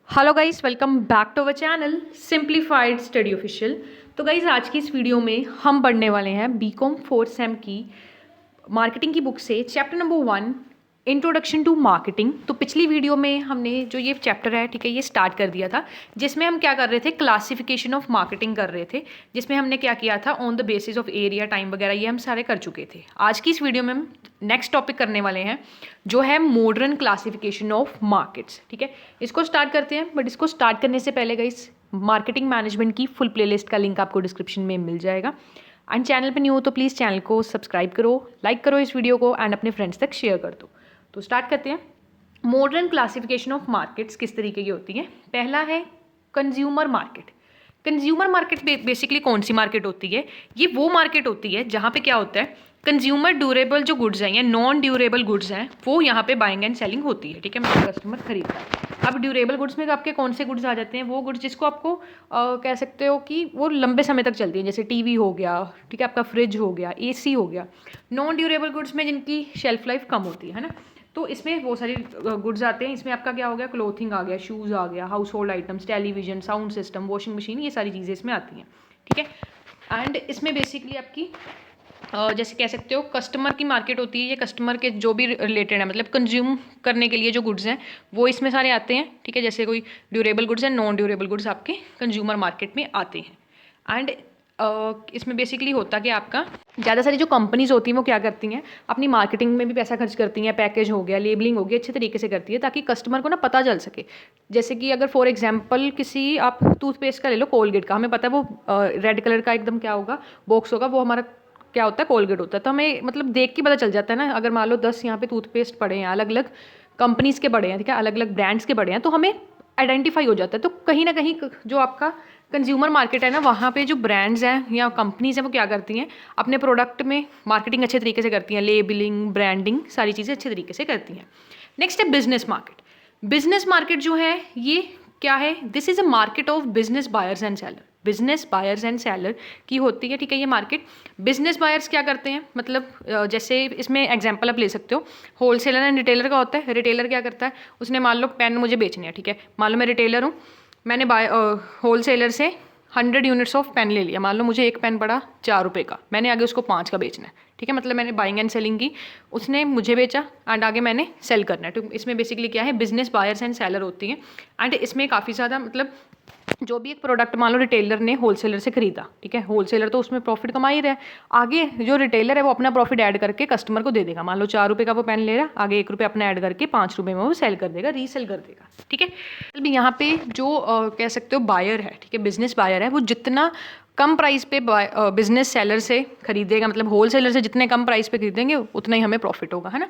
Hello guys, welcome back to our channel simplified study official. तो guys, आज की इस वीडियो में हम पढ़ने वाले हैं बीकॉम 4 सेम की मार्केटिंग की बुक से chapter number 1 introduction to marketing. तो पिछली वीडियो में हमने जो ये चैप्टर है, ठीक है, ये स्टार्ट कर दिया था, जिसमें हम क्या कर रहे थे, क्लासिफिकेशन ऑफ मार्केटिंग कर रहे थे, जिसमें हमने क्या किया था, on the basis of area, time वगैरह ये हम सारे कर चुके थे। आज की इस वीडियो में हम नेक्स्ट टॉपिक करने वाले हैं, जो है मॉडर्न क्लासिफिकेशन ऑफ मार्केट्स। ठीक है, इसको स्टार्ट करते हैं, बट इसको स्टार्ट करने से पहले गाइस, मार्केटिंग मैनेजमेंट की फुल प्लेलिस्ट का लिंक आपको डिस्क्रिप्शन में मिल जाएगा। एंड चैनल पे न्यू हो तो प्लीज़ चैनल को सब्सक्राइब करो, लाइक करो इस वीडियो को एंड अपने फ्रेंड्स तक शेयर कर दो। तो स्टार्ट करते हैं। मॉडर्न क्लासिफिकेशन ऑफ मार्केट्स किस तरीके की होती है। पहला है consumer market. Consumer market basically कौन सी मार्केट होती है? ये वो मार्केट होती है जहाँ पे क्या होता है, कंज्यूमर ड्यूरेबल जो गुड्स हैं या नॉन ड्यूरेबल गुड्स हैं वो यहाँ पे बाइंग एंड सेलिंग होती है। ठीक है, मतलब कस्टमर खरीदता है। अब ड्यूरेबल गुड्स में आपके कौन से गुड्स आ जाते हैं? वो गुड्स जिसको आपको कह सकते हो कि वो लंबे समय तक चलती हैं, जैसे टीवी हो गया, ठीक है, आपका फ्रिज हो गया, एसी हो गया। नॉन ड्यूरेबल गुड्स में जिनकी शेल्फ लाइफ कम होती है ना, तो इसमें वो सारी गुड्स आते हैं। इसमें आपका क्या हो गया, क्लोथिंग आ गया, शूज़ आ गया, house hold items, television, sound system, washing machine, ये सारी चीज़ें इसमें आती हैं। ठीक है, एंड इसमें बेसिकली आपकी जैसे कह सकते हो कस्टमर की मार्केट होती है। ये कस्टमर के जो भी रिलेटेड है, मतलब कंज्यूम करने के लिए जो गुड्स हैं वो इसमें सारे आते हैं। ठीक है, जैसे कोई ड्यूरेबल गुड्स हैं, नॉन ड्यूरेबल गुड्स आपके कंज्यूमर मार्केट में आते हैं। एंड इसमें बेसिकली होता कि आपका ज़्यादा सारी जो कंपनीज होती हैं वो क्या करती हैं, अपनी मार्केटिंग में भी पैसा खर्च करती हैं, पैकेज हो गया, लेबलिंग हो गई, अच्छे तरीके से करती है ताकि कस्टमर को ना पता चल सके। जैसे कि अगर फॉर एग्जांपल किसी आप टूथपेस्ट का ले लो, कोलगेट का, हमें पता है वो रेड कलर का एकदम क्या होगा, बॉक्स होगा, वो हमारा क्या होता है, कोलगेट होता है। तो हमें मतलब देख के पता चल जाता है ना, अगर मान लो 10 यहाँ पे टूथपेस्ट पड़े हैं, अलग अलग कंपनीज़ के पड़े हैं, ठीक है, अलग अलग ब्रांड्स के पड़े हैं, तो हमें आइडेंटिफाई हो जाता है। तो कहीं ना कहीं जो आपका कंज्यूमर मार्केट है ना, वहाँ पे जो ब्रांड्स हैं या कंपनीज़ हैं वो क्या करती हैं, अपने प्रोडक्ट में मार्केटिंग अच्छे तरीके से करती हैं, लेबलिंग, ब्रांडिंग, सारी चीज़ें अच्छे तरीके से करती हैं। नेक्स्ट है बिजनेस मार्केट। बिजनेस मार्केट जो है ये क्या है, this is a market of business buyers and seller. Business buyers and seller की होती है। ठीक है, ये मार्केट बिजनेस बायर्स क्या करते हैं, मतलब जैसे इसमें एग्जांपल आप ले सकते हो, होलसेलर एंड रिटेलर का होता है। रिटेलर क्या करता है, उसने मान लो पेन मुझे बेचने हैं, ठीक है, मान लो मैं रिटेलर हूँ, मैंने होलसेलर से 100 यूनिट्स ऑफ पेन ले लिया। मान लो मुझे एक पेन पड़ा 4 रुपये का, मैंने आगे उसको 5 का बेचना है। ठीक है, मतलब मैंने बाइंग एंड सेलिंग की, उसने मुझे बेचा एंड आगे मैंने सेल करना है। तो इसमें बेसिकली क्या है, बिजनेस बायर्स एंड सेलर होती हैं। एंड इसमें काफ़ी ज़्यादा मतलब जो भी एक प्रोडक्ट मान लो रिटेलर ने होलसेलर से खरीदा, ठीक है, होलसेलर तो उसमें प्रॉफिट कमा ही रहा है, आगे जो रिटेलर है वो अपना प्रॉफिट ऐड करके कस्टमर को दे देगा। मान लो 4 रुपये का वो पेन ले रहा है, आगे 1 रुपये अपना ऐड करके 5 रुपये में वो सेल कर देगा, रीसेल कर देगा। ठीक है, अभी यहाँ पे जो कह सकते हो बायर है, ठीक है, बिजनेस बायर है, वो जितना कम प्राइस पे बिजनेस सेलर से खरीदेगा, मतलब होलसेलर से जितने कम प्राइस पे खरीदेंगे उतना ही हमें प्रॉफिट होगा, है ना।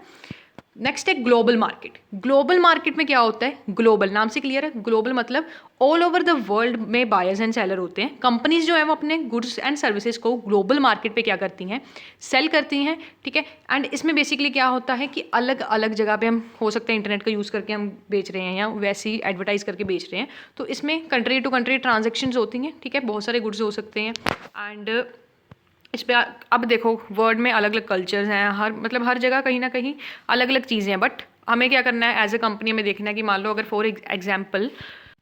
नेक्स्ट है ग्लोबल मार्केट। ग्लोबल मार्केट में क्या होता है, ग्लोबल नाम से क्लियर है, ग्लोबल मतलब ऑल ओवर द वर्ल्ड में बायर्स एंड सेलर होते हैं। कंपनीज जो है वो अपने गुड्स एंड सर्विसेज को ग्लोबल मार्केट पे क्या करती हैं, सेल करती हैं। ठीक है, एंड इसमें बेसिकली क्या होता है कि अलग अलग जगह पे हम हो सकता है इंटरनेट का यूज़ करके हम बेच रहे हैं या वैसे ही एडवर्टाइज करके बेच रहे हैं, तो इसमें कंट्री टू कंट्री ट्रांजेक्शन्स होती हैं। ठीक है, बहुत सारे गुड्स हो सकते हैं एंड इस पर अब देखो वर्ल्ड में अलग अलग कल्चर्स हैं, हर जगह कहीं ना कहीं अलग अलग चीज़ें हैं। बट हमें क्या करना है, एज ए कंपनी हमें देखना है कि मान लो अगर फॉर एग्जांपल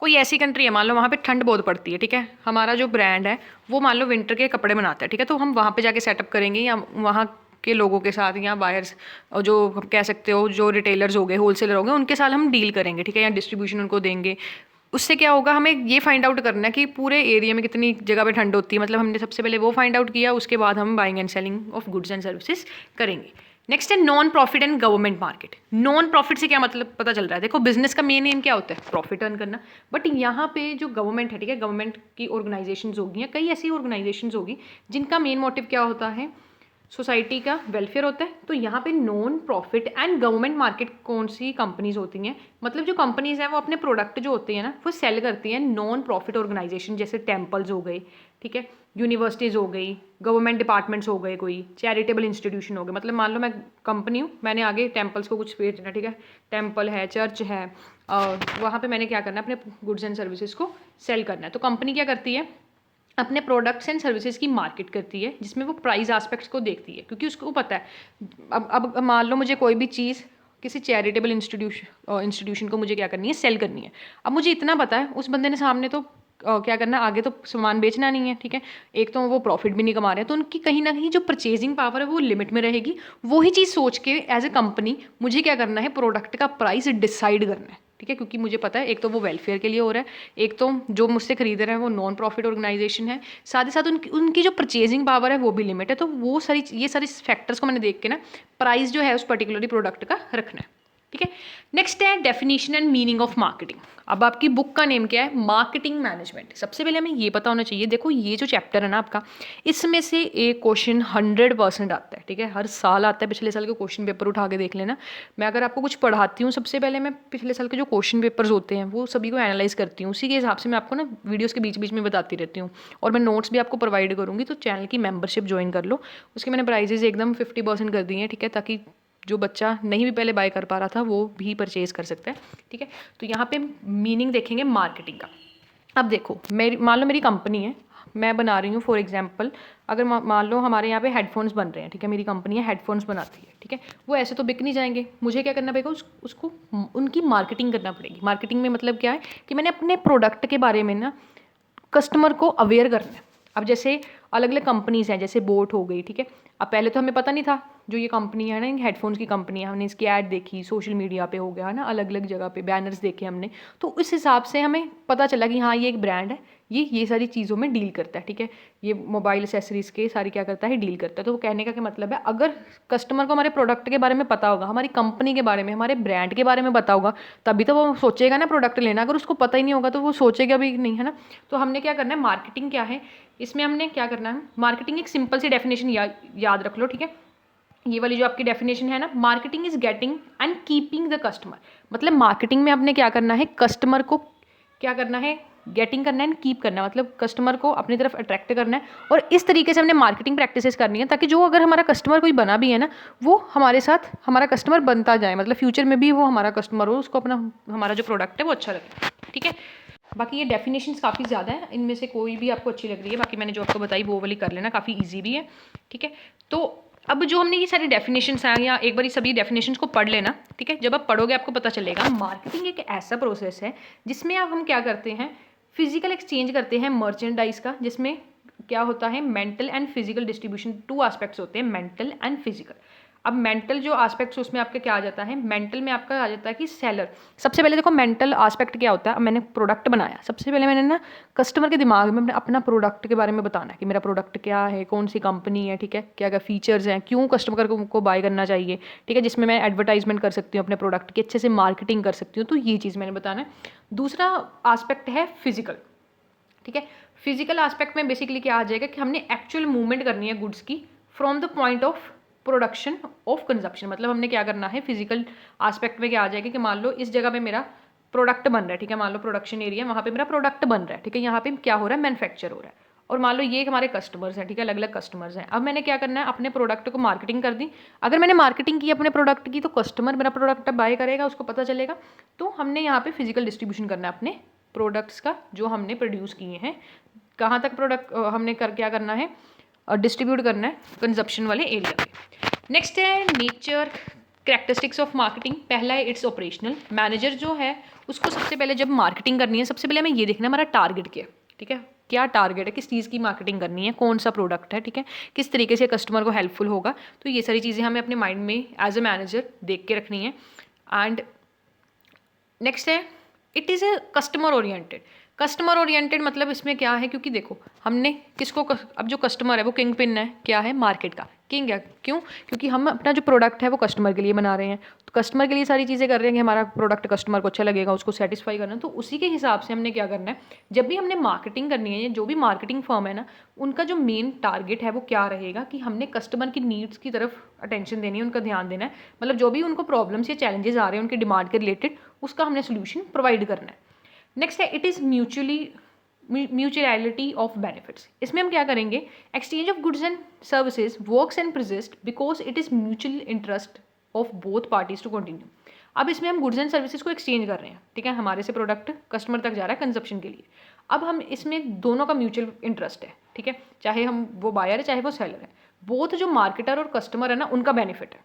कोई ऐसी कंट्री है, मान लो वहाँ पे ठंड बहुत पड़ती है, ठीक है, हमारा जो ब्रांड है वो मान लो विंटर के कपड़े बनाता है, ठीक है, तो हम वहाँ पे जाके सेटअप करेंगे या वहाँ के लोगों के साथ या बायर्स और जो हम कह सकते हो जो रिटेलर्स हो गए, होलसेलर हो गए, उनके साथ हम डील करेंगे। ठीक है, या डिस्ट्रीब्यूशन उनको देंगे। उससे क्या होगा, हमें ये फाइंड आउट करना है कि पूरे एरिया में कितनी जगह पे ठंड होती है, मतलब हमने सबसे पहले वो फाइंड आउट किया, उसके बाद हम buying and selling of goods and services करेंगे। नेक्स्ट है non profit and government market. Non profit से क्या मतलब पता चल रहा है, देखो बिजनेस का मेन एम क्या होता है, प्रॉफिट अर्न करना। बट यहाँ पे जो गवर्नमेंट है, ठीक है, गवर्नमेंट की ऑर्गेनाइजेशंस होगी या कई ऐसी ऑर्गेनाइजेशंस होगी जिनका मेन मोटिव क्या होता है, सोसाइटी का वेलफेयर होता है। तो यहाँ पे non profit and government market कौन सी कंपनीज होती हैं, मतलब जो कंपनीज हैं वो अपने प्रोडक्ट जो होते हैं ना वो सेल करती हैं नॉन प्रॉफिट ऑर्गेनाइजेशन, जैसे टेम्पल्स हो गए, ठीक है, यूनिवर्सिटीज़ हो गई, गवर्नमेंट डिपार्टमेंट्स हो गए, कोई चैरिटेबल इंस्टीट्यूशन हो गए। मतलब मान लो मैं कंपनी हूँ, मैंने आगे टेम्पल्स को कुछ बेचना, ठीक है, टेम्पल है, चर्च है, वहाँ पर मैंने क्या करना है, अपने गुड्स एंड सर्विसेज को सेल करना है। तो कंपनी क्या करती है, अपने प्रोडक्ट्स एंड सर्विसेज की मार्केट करती है, जिसमें वो प्राइस एस्पेक्ट्स को देखती है, क्योंकि उसको पता है अब मान लो मुझे कोई भी चीज़ किसी चैरिटेबल इंस्टीट्यूशन को मुझे क्या करनी है, सेल करनी है। अब मुझे इतना पता है उस बंदे ने सामने तो क्या करना है, आगे तो सामान बेचना नहीं है, ठीक है। एक तो वो प्रॉफिट भी नहीं कमा रहे हैं, तो उनकी कहीं ना कहीं जो परचेजिंग पावर है वो लिमिट में रहेगी। वही चीज़ सोच के एज ए कंपनी मुझे क्या करना है, प्रोडक्ट का प्राइस डिसाइड करना है, ठीक है। क्योंकि मुझे पता है एक तो वो वेलफेयर के लिए हो रहा है, एक तो जो मुझसे खरीद रहे हैं वो नॉन प्रॉफिट ऑर्गेनाइजेशन है, साथ ही साथ उनकी जो परचेजिंग पावर है वो भी लिमिट है। तो वो ये सारी फैक्टर्स को मैंने देख के ना प्राइस जो है उस पर्टिकुलरली प्रोडक्ट का रखना है, ठीक है। नेक्स्ट है definition and meaning of marketing. अब आपकी बुक का नेम क्या है, मार्केटिंग मैनेजमेंट। सबसे पहले हमें ये पता होना चाहिए, देखो ये जो चैप्टर है ना आपका, इसमें से एक क्वेश्चन 100% आता है, ठीक है। हर साल आता है, पिछले साल के क्वेश्चन पेपर उठा के देख लेना। मैं अगर आपको कुछ पढ़ाती हूँ, सबसे पहले मैं पिछले साल के जो क्वेश्चन पेपर्स होते हैं वो सभी को एनालाइज करती हूँ, उसी के हिसाब से मैं आपको ना वीडियोज़ के बीच बीच में बताती रहती हूँ। और मैं नोट्स भी आपको प्रोवाइड करूँगी, तो चैनल की मेंबरशिप ज्वाइन कर लो। उसके मैंने प्राइजेज एकदम 50% कर दिए हैं, ठीक है, ताकि जो बच्चा नहीं भी पहले बाय कर पा रहा था वो भी परचेज़ कर सकता है, ठीक है। तो यहाँ पे मीनिंग देखेंगे मार्केटिंग का। अब देखो मान लो मेरी कंपनी है, मैं बना रही हूँ फॉर एग्जांपल, अगर मान लो हमारे यहाँ पे हेडफोन्स बन रहे हैं, ठीक है, मेरी कंपनी है हेडफोन्स बनाती है, ठीक है। वो ऐसे तो बिक नहीं जाएंगे, मुझे क्या करना पड़ेगा, उसको उनकी मार्केटिंग करना पड़ेगी। मार्केटिंग में मतलब क्या है कि मैंने अपने प्रोडक्ट के बारे में ना कस्टमर को अवेयर करना है। अब जैसे अलग अलग कंपनीज हैं, जैसे बोट हो गई, ठीक है। अब पहले तो हमें पता नहीं था जो ये कंपनी है ना, हेडफोन्स की कंपनी है, हमने इसकी ऐड देखी सोशल मीडिया पे हो गया है ना, अलग अलग जगह पे बैनर्स देखे हमने, तो उस हिसाब से हमें पता चला कि हाँ ये एक ब्रांड है, ये सारी चीज़ों में डील करता है, ठीक है। ये मोबाइल एसेसरीज के सारी क्या करता है, डील करता है। तो वो कहने का क्या मतलब है, अगर कस्टमर को हमारे प्रोडक्ट के बारे में पता होगा, हमारी कंपनी के बारे में, हमारे ब्रांड के बारे में पता होगा, तभी तो वो सोचेगा ना प्रोडक्ट लेना। अगर उसको पता ही नहीं होगा तो वो सोचेगा भी नहीं, है ना। तो हमने क्या करना है, मार्केटिंग क्या है, इसमें हमने क्या करना है, मार्केटिंग एक सिंपल सी डेफिनेशन याद रख लो, ठीक है। ये वाली जो आपकी डेफिनेशन है ना, marketing is getting and keeping the customer. मतलब मार्केटिंग में आपने क्या करना है, कस्टमर को क्या करना है, गेटिंग करना है एंड कीप करना है, मतलब कस्टमर को अपनी तरफ अट्रैक्ट करना है। और इस तरीके से हमने मार्केटिंग प्रैक्टिसेस करनी है, ताकि जो अगर हमारा कस्टमर कोई बना भी है ना, वो हमारे साथ हमारा कस्टमर बनता जाए, मतलब फ्यूचर में भी वो हमारा कस्टमर हो, उसको अपना हमारा जो प्रोडक्ट है वो अच्छा लगे, ठीक है। बाकी ये डेफिनेशंस काफ़ी ज़्यादा है, इनमें से कोई भी आपको अच्छी लग रही है, बाकी मैंने जो आपको बताई वो वाली कर लेना, काफ़ी ईजी भी है, ठीक है। तो अब जो हमने ये सारी डेफिनेशंस हैं, या एक बार सभी डेफिनेशंस को पढ़ लेना, ठीक है। जब आप पढ़ोगे आपको पता चलेगा मार्केटिंग एक ऐसा प्रोसेस है जिसमें अब हम क्या करते हैं, फिजिकल एक्सचेंज करते हैं मर्चेंडाइज का, जिसमें क्या होता है, mental and physical distribution, 2 aspects होते हैं, मेंटल एंड फिजिकल। अब मेंटल जो एस्पेक्ट्स उसमें आपका क्या आ जाता है, मेंटल में आपका आ जाता है कि सेलर। सबसे पहले देखो मेंटल एस्पेक्ट क्या होता है, अब मैंने प्रोडक्ट बनाया, सबसे पहले मैंने ना कस्टमर के दिमाग में अपना प्रोडक्ट के बारे में बताना है कि मेरा प्रोडक्ट क्या है, कौन सी कंपनी है, ठीक है, क्या क्या फीचर्स हैं, क्यों कस्टमर को बाय करना चाहिए, ठीक है, जिसमें मैं एडवर्टाइजमेंट कर सकती हूँ अपने प्रोडक्ट की, अच्छे से मार्केटिंग कर सकती हूँ। तो ये चीज़ मैंने बताना है। दूसरा एस्पेक्ट है फिजिकल, ठीक है। फिजिकल एस्पेक्ट में बेसिकली क्या आ जाएगा कि हमने एक्चुअल मूवमेंट करनी है गुड्स की from the point of production of consumption. मतलब हमने क्या करना है, फिजिकल एस्पेक्ट में क्या आ जाएगा कि मान लो इस जगह पे मेरा प्रोडक्ट बन रहा है, ठीक है, मान लो प्रोडक्शन एरिया, वहाँ पे मेरा प्रोडक्ट बन रहा है, ठीक है, यहाँ पे क्या हो रहा है, मैन्युफैक्चर हो रहा है। और मान लो ये हमारे कस्टमर्स हैं, ठीक है, अलग अलग कस्टमर्स हैं। अब मैंने क्या करना है, अपने प्रोडक्ट को मार्केटिंग कर दी। अगर मैंने मार्केटिंग की अपने प्रोडक्ट की, तो कस्टमर मेरा प्रोडक्ट बाय करेगा, उसको पता चलेगा। तो हमने यहाँ पे फिजिकल डिस्ट्रीब्यूशन करना है अपने प्रोडक्ट्स का, जो हमने प्रोड्यूस किए हैं, कहाँ तक प्रोडक्ट हमने क्या करना है, डिस्ट्रीब्यूट करना है कंजप्शन वाले एरिया पे। नेक्स्ट है नेचर कैरेक्टरिस्टिक्स ऑफ मार्केटिंग। पहला है इट्स ऑपरेशनल। मैनेजर जो है उसको सबसे पहले जब मार्केटिंग करनी है, सबसे पहले हमें ये देखना है हमारा टारगेट क्या है, ठीक है, क्या टारगेट है, किस चीज़ की मार्केटिंग करनी है, कौन सा प्रोडक्ट है, ठीक है, किस तरीके से कस्टमर को हेल्पफुल होगा। तो ये सारी चीज़ें हमें अपने माइंड में एज अ मैनेजर देख के रखनी है। एंड नेक्स्ट है it is a customer oriented. Customer oriented मतलब इसमें क्या है, क्योंकि देखो हमने किसको अब जो कस्टमर है वो किंग पिन है, क्या है, मार्केट का किंग है। क्यों, क्योंकि हम अपना जो प्रोडक्ट है वो कस्टमर के लिए बना रहे हैं, तो कस्टमर के लिए सारी चीज़ें कर रहे हैं कि हमारा प्रोडक्ट कस्टमर को अच्छा लगेगा, उसको सेटिस्फाई करना है। तो उसी के हिसाब से हमने क्या करना है, जब भी हमने मार्केटिंग करनी है, जो भी मार्केटिंग फर्म है ना, उनका जो मेन टारगेट है वो क्या रहेगा कि हमने कस्टमर की नीड्स की तरफ अटेंशन देनी है, उनका ध्यान देना है। मतलब जो भी उनको प्रॉब्लम्स या चैलेंजेस आ रहे हैं उनकी डिमांड के रिलेटेड, उसका हमने सोल्यूशन प्रोवाइड करना है। नेक्स्ट है it is mutuality of benefits. इसमें हम क्या करेंगे, exchange of goods and services works and persist because it is mutual interest of both parties to continue. अब इसमें हम गुड्स एंड सर्विसेज को एक्सचेंज कर रहे हैं, ठीक है, हमारे से प्रोडक्ट कस्टमर तक जा रहा है कंजप्शन के लिए। अब हम इसमें दोनों का म्यूचुअल इंटरेस्ट है, ठीक है, चाहे हम वो बायर है चाहे वो सेलर है, बोथ जो मार्केटर और कस्टमर है ना उनका बेनिफिट है।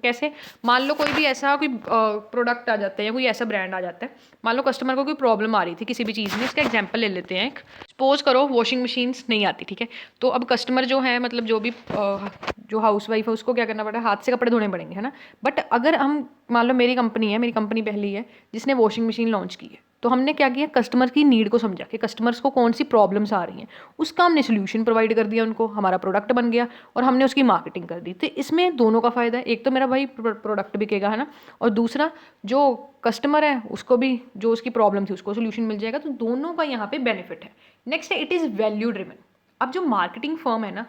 कैसे, मान लो कोई भी ऐसा कोई प्रोडक्ट आ जाता है या कोई ऐसा ब्रांड आ जाता है, मान लो कस्टमर को कोई प्रॉब्लम आ रही थी किसी भी चीज़ में, इसका एग्जांपल ले लेते हैं। एक सपोज करो वॉशिंग मशीन्स नहीं आती, ठीक है। तो अब कस्टमर जो है, मतलब जो भी जो हाउस वाइफ है उसको क्या करना पड़ेगा, हाथ से कपड़े धोने पड़ेंगे, है ना। बट अगर हम, मान लो मेरी कंपनी है, मेरी कंपनी पहली है जिसने वॉशिंग मशीन लॉन्च की है, तो हमने क्या किया, कस्टमर की नीड को समझा कि कस्टमर्स को कौन सी प्रॉब्लम्स आ रही हैं, उसका हमने सोल्यूशन प्रोवाइड कर दिया उनको, हमारा प्रोडक्ट बन गया और हमने उसकी मार्केटिंग कर दी। तो इसमें दोनों का फ़ायदा है, एक तो मेरा भाई प्रोडक्ट बिकेगा, है ना, और दूसरा जो कस्टमर है उसको भी जो उसकी प्रॉब्लम थी उसको सोल्यूशन मिल जाएगा। तो दोनों का यहाँ पे बेनिफिट है। नेक्स्ट है, इट इज़ वैल्यू ड्रिवन। अब जो मार्केटिंग फर्म है ना,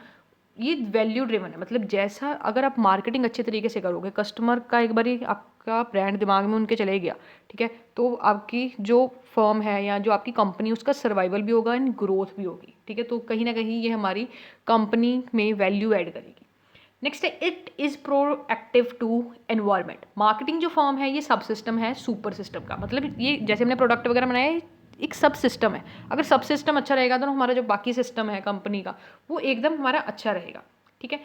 ये वैल्यू ड्रिवन है, मतलब जैसा अगर आप मार्केटिंग अच्छे तरीके से करोगे, कस्टमर का एक बार आपका ब्रांड दिमाग में उनके चले गया, ठीक है, तो आपकी जो फर्म है या जो आपकी कंपनी, उसका सर्वाइवल भी होगा एंड ग्रोथ भी होगी, ठीक है। तो कहीं ना कहीं ये हमारी कंपनी में वैल्यू ऐड करेगी। नेक्स्ट है, it is proactive to environment. Marketing जो फर्म है ये सब सिस्टम है सुपर सिस्टम का, मतलब ये जैसे हमने प्रोडक्ट वगैरह बनाया है, एक सब सिस्टम है। अगर सब सिस्टम अच्छा रहेगा तो हमारा जो बाकी सिस्टम है कंपनी का वो एकदम हमारा अच्छा रहेगा, ठीक है।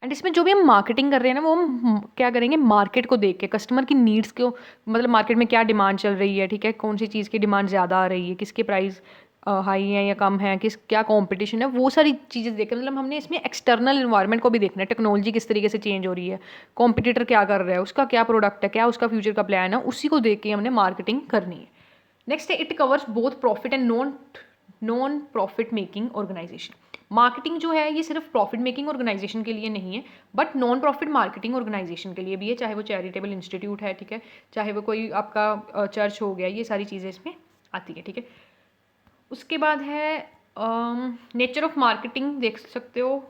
एंड इसमें जो भी हम मार्केटिंग कर रहे हैं ना, वो हम क्या करेंगे, मार्केट को देख के, कस्टमर की नीड्स को, मतलब मार्केट में क्या डिमांड चल रही है, ठीक है, कौन सी चीज़ की डिमांड ज़्यादा आ रही है, किसके प्राइस हाई है या कम है, क्या कंपटीशन है, वो सारी चीज़ें देख, मतलब हमने इसमें एक्सटर्नल इन्वायरमेंट को भी देखना है, टेक्नोलॉजी किस तरीके से चेंज हो रही है, कॉम्पिटिटर क्या कर रहा है, उसका क्या प्रोडक्ट है, क्या उसका फ्यूचर का प्लान है, उसी को देख के हमने मार्केटिंग करनी है। नेक्स्ट है, it covers both profit and non profit making organisation. Marketing जो है ये सिर्फ प्रॉफिट मेकिंग ऑर्गेनाइजेशन के लिए नहीं है, but non profit marketing organisation के लिए भी है, चाहे वो चैरिटेबल इंस्टीट्यूट है, ठीक है, चाहे वो कोई आपका चर्च हो गया, ये सारी चीज़ें इसमें आती है, ठीक है। उसके बाद है नेचर ऑफ मार्केटिंग, देख सकते हो,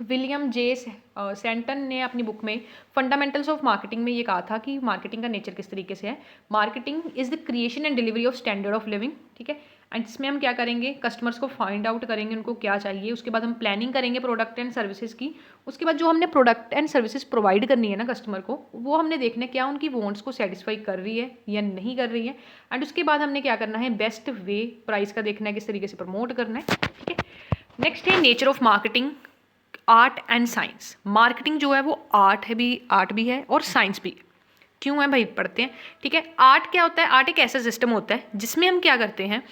विलियम जे सेंटन ने अपनी बुक में फंडामेंटल्स ऑफ मार्केटिंग में ये कहा था कि मार्केटिंग का नेचर किस तरीके से है। Marketing is the creation and delivery of standard of living, ठीक है। एंड इसमें हम क्या करेंगे, कस्टमर्स को फाइंड आउट करेंगे उनको क्या चाहिए, उसके बाद हम प्लानिंग करेंगे प्रोडक्ट एंड सर्विसेज की, उसके बाद जो हमने प्रोडक्ट एंड सर्विसेज प्रोवाइड करनी है ना कस्टमर को, वो हमने देखना है क्या उनकी वॉन्ट्स को सेटिस्फाई कर रही है या नहीं कर रही है। एंड उसके बाद हमने क्या करना है, बेस्ट वे प्राइस का देखना है, किस तरीके से प्रमोट करना है, ठीक है। नेक्स्ट है nature of marketing, art and science. Marketing जो है वो आर्ट भी है और साइंस भी है। क्यों है भाई, पढ़ते हैं, ठीक है। आर्ट क्या होता है, आर्ट एक ऐसा सिस्टम होता है जिसमें हम क्या करते हैं,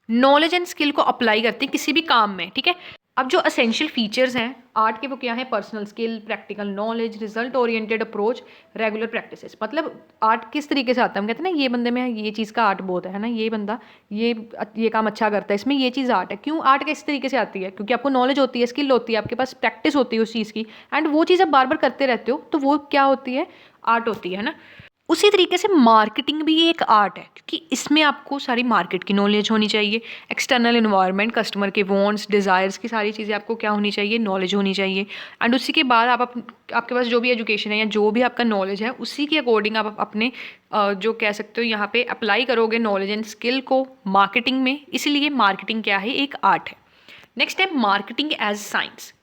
नॉलेज एंड स्किल को अप्लाई करते हैं किसी भी काम में, ठीक है। अब जो असेंशियल फीचर्स हैं आर्ट के वो क्या है, personal skill, practical knowledge, result oriented approach, regular practices. मतलब आर्ट किस तरीके से आता है, हम कहते हैं ना ये बंदे में ये चीज़ का आर्ट बहुत है ना, ये बंदा ये काम अच्छा करता है, इसमें ये चीज़ आर्ट है। क्यों आर्ट किस तरीके से आती है, क्योंकि आपको नॉलेज होती है, स्किल होती है, आपके पास प्रैक्टिस होती है उस चीज़ की, एंड वो चीज़ आप बार बार करते रहते हो, तो वो क्या होती है, आर्ट होती है ना। उसी तरीके से मार्केटिंग भी एक आर्ट है, क्योंकि इसमें आपको सारी मार्केट की नॉलेज होनी चाहिए, एक्सटर्नल इन्वायरमेंट, कस्टमर के वांट्स, डिज़ायर्स की सारी चीज़ें आपको क्या होनी चाहिए, नॉलेज होनी चाहिए। एंड उसी के बाद आपके पास जो भी एजुकेशन है या जो भी आपका नॉलेज है, उसी के अकॉर्डिंग आप अपने जो कह सकते हो यहाँ पे अप्लाई करोगे नॉलेज एंड स्किल को मार्केटिंग में। इसलिए मार्केटिंग क्या है, एक आर्ट है। नेक्स्ट है मार्केटिंग एज साइंस।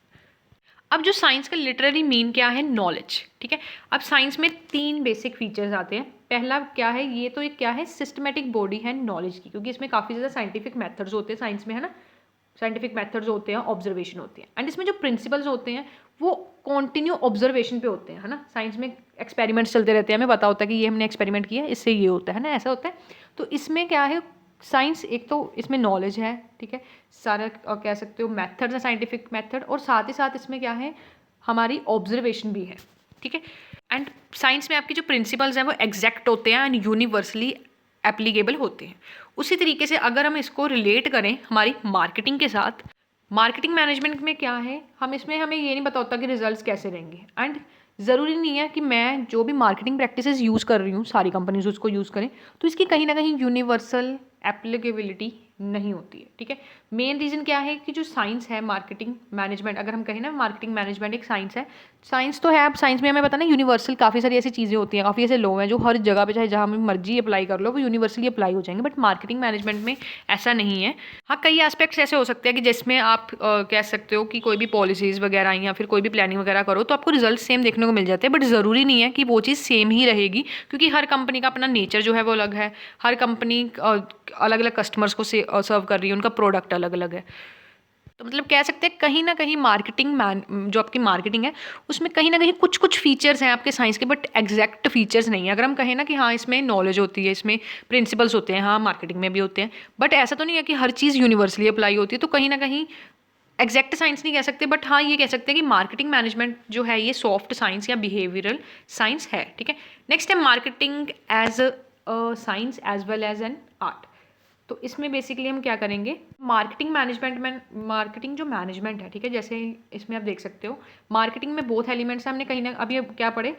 अब जो साइंस का लिटररी मीन क्या है, नॉलेज, ठीक है। अब साइंस में 3 बेसिक फीचर्स आते हैं। पहला क्या है, ये तो एक क्या है, सिस्टमेटिक बॉडी है नॉलेज की, क्योंकि इसमें काफ़ी ज़्यादा साइंटिफिक मेथड्स होते हैं साइंस में, है ना, साइंटिफिक मेथड्स होते हैं, ऑब्जर्वेशन होती है। एंड इसमें जो प्रिंसिपल्स होते हैं वो कॉन्टिन्यू ऑब्जर्वेशन पे होते हैं, है ना। साइंस में एक्सपेरिमेंट्स चलते रहते हैं, हमें पता होता है कि ये हमने एक्सपेरिमेंट किया, इससे ये होता है ना, ऐसा होता है। तो इसमें क्या है, साइंस एक तो इसमें नॉलेज है, ठीक है, सारा कह सकते हो मेथड्स हैं, साइंटिफिक मेथड, और साथ ही साथ इसमें क्या है, हमारी ऑब्जर्वेशन भी है, ठीक है। एंड साइंस में आपकी जो प्रिंसिपल्स हैं वो एग्जैक्ट होते हैं एंड यूनिवर्सली एप्लीकेबल होते हैं। उसी तरीके से अगर हम इसको रिलेट करें हमारी मार्केटिंग के साथ, मार्केटिंग मैनेजमेंट में क्या है, हमें ये नहीं पता होता कि रिजल्ट्स कैसे रहेंगे। एंड ज़रूरी नहीं है कि मैं जो भी मार्केटिंग प्रैक्टिसेस यूज़ कर रही हूँ सारी कंपनीज उसको यूज़ करें, तो इसकी कहीं ना कहीं यूनिवर्सल एप्लीकेबिलिटी नहीं होती है, ठीक है। मेन रीज़न क्या है कि जो साइंस है मार्केटिंग मैनेजमेंट, अगर हम कहें ना मार्केटिंग मैनेजमेंट एक साइंस है, साइंस तो है, अब साइंस में हमें पता ना यूनिवर्सल काफ़ी सारी ऐसी चीज़ें होती हैं, काफ़ी ऐसे लॉ हैं जो हर जगह पे चाहे जहाँ में मर्जी अप्लाई कर लो वो यूनिवर्सली अप्लाई हो जाएंगे, बट मार्केटिंग मैनेजमेंट में ऐसा नहीं है। हाँ, कई एस्पेक्ट्स ऐसे हो सकते हैं कि जिसमें आप कह सकते हो कि कोई भी पॉलिसीज़ वगैरह या फिर कोई भी प्लानिंग वगैरह करो तो आपको रिजल्ट सेम देखने को मिल जाते हैं, बट ज़रूरी नहीं है कि वो चीज़ सेम ही रहेगी, क्योंकि हर कंपनी का अपना नेचर जो है वो अलग है, हर कंपनी अलग अलग कस्टमर्स को सर्व कर रही है, उनका प्रोडक्ट अलग अलग है। तो मतलब कह सकते हैं कहीं ना कहीं जो आपकी मार्केटिंग है उसमें कहीं ना कहीं कुछ कुछ फीचर्स हैं आपके साइंस के, बट एग्जैक्ट फीचर्स नहीं है। अगर हम कहें ना कि हाँ इसमें नॉलेज होती है, इसमें प्रिंसिपल्स होते हैं, हाँ मार्केटिंग में भी होते हैं, बट ऐसा तो नहीं है कि हर चीज़ यूनिवर्सली अप्लाई होती है। तो कहीं ना कहीं एग्जैक्ट साइंस नहीं कह सकते, बट हाँ ये कह सकते हैं कि मार्केटिंग मैनेजमेंट जो है ये सॉफ्ट साइंस या बिहेवियरल साइंस है। ठीक है, नेक्स्ट है marketing as a science as well as an art. तो इसमें बेसिकली हम क्या करेंगे, मार्केटिंग मैनेजमेंट में मार्केटिंग जो मैनेजमेंट है, ठीक है, जैसे इसमें आप देख सकते हो मार्केटिंग में बोथ एलिमेंट्स हैं। हमने कहीं ना अभी अब क्या पढ़े,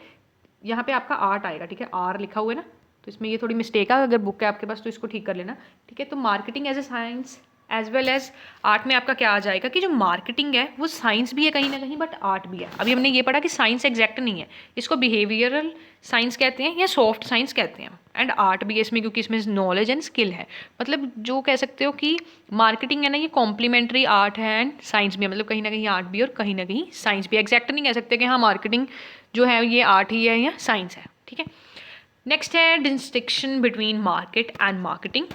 यहाँ पे आपका आर्ट आएगा, ठीक है, आर लिखा हुआ है ना, तो इसमें ये थोड़ी मिस्टेक है, अगर बुक है आपके पास तो इसको ठीक कर लेना। ठीक है, तो marketing as a science as well as art में आपका क्या आ जाएगा कि जो मार्केटिंग है वो साइंस भी है कहीं ना कहीं, बट आर्ट भी है। अभी हमने ये पढ़ा कि साइंस एग्जैक्ट नहीं है, इसको बिहेवियरल साइंस कहते हैं या सॉफ्ट साइंस कहते हैं, एंड आर्ट भी है इसमें क्योंकि इसमें नॉलेज एंड स्किल है। मतलब जो कह सकते हो कि मार्केटिंग है ना ये कॉम्प्लीमेंट्री आर्ट है एंड साइंस भी है, मतलब कहीं ना कहीं आर्ट भी और कहीं ना कहीं साइंस भी। एग्जैक्ट नहीं कह सकते कि हाँ मार्केटिंग जो है ये आर्ट ही है या साइंस है। ठीक है, नेक्स्ट है distinction between market and marketing.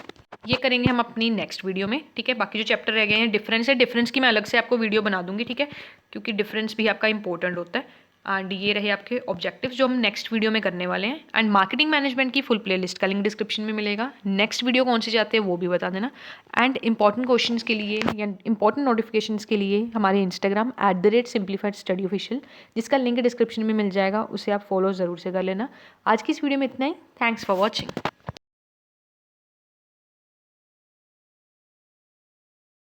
ये करेंगे हम अपनी नेक्स्ट वीडियो में। ठीक है, बाकी जो चैप्टर रह गए हैं डिफरेंस है, डिफरेंस की मैं अलग से आपको वीडियो बना दूंगी। ठीक है, क्योंकि डिफरेंस भी आपका इंपॉर्टेंट होता है। एंड ये रहे आपके ऑब्जेक्टिव्स जो हम नेक्स्ट वीडियो में करने वाले हैं। एंड मार्केटिंग मैनेजमेंट की फुल प्लेलिस्ट का लिंक डिस्क्रिप्शन में मिलेगा। नेक्स्ट वीडियो कौन सी चाहते हैं वो भी बता देना। एंड इंपॉर्टेंट क्वेश्चंस के लिए या इंपॉर्टेंट नोटिफिकेशंस के लिए हमारे इंस्टाग्राम @simplifiedstudyofficial, जिसका लिंक डिस्क्रिप्शन में मिल जाएगा, उसे आप फॉलो ज़रूर से कर लेना। आज की इस वीडियो में इतना ही। Thanks for watching.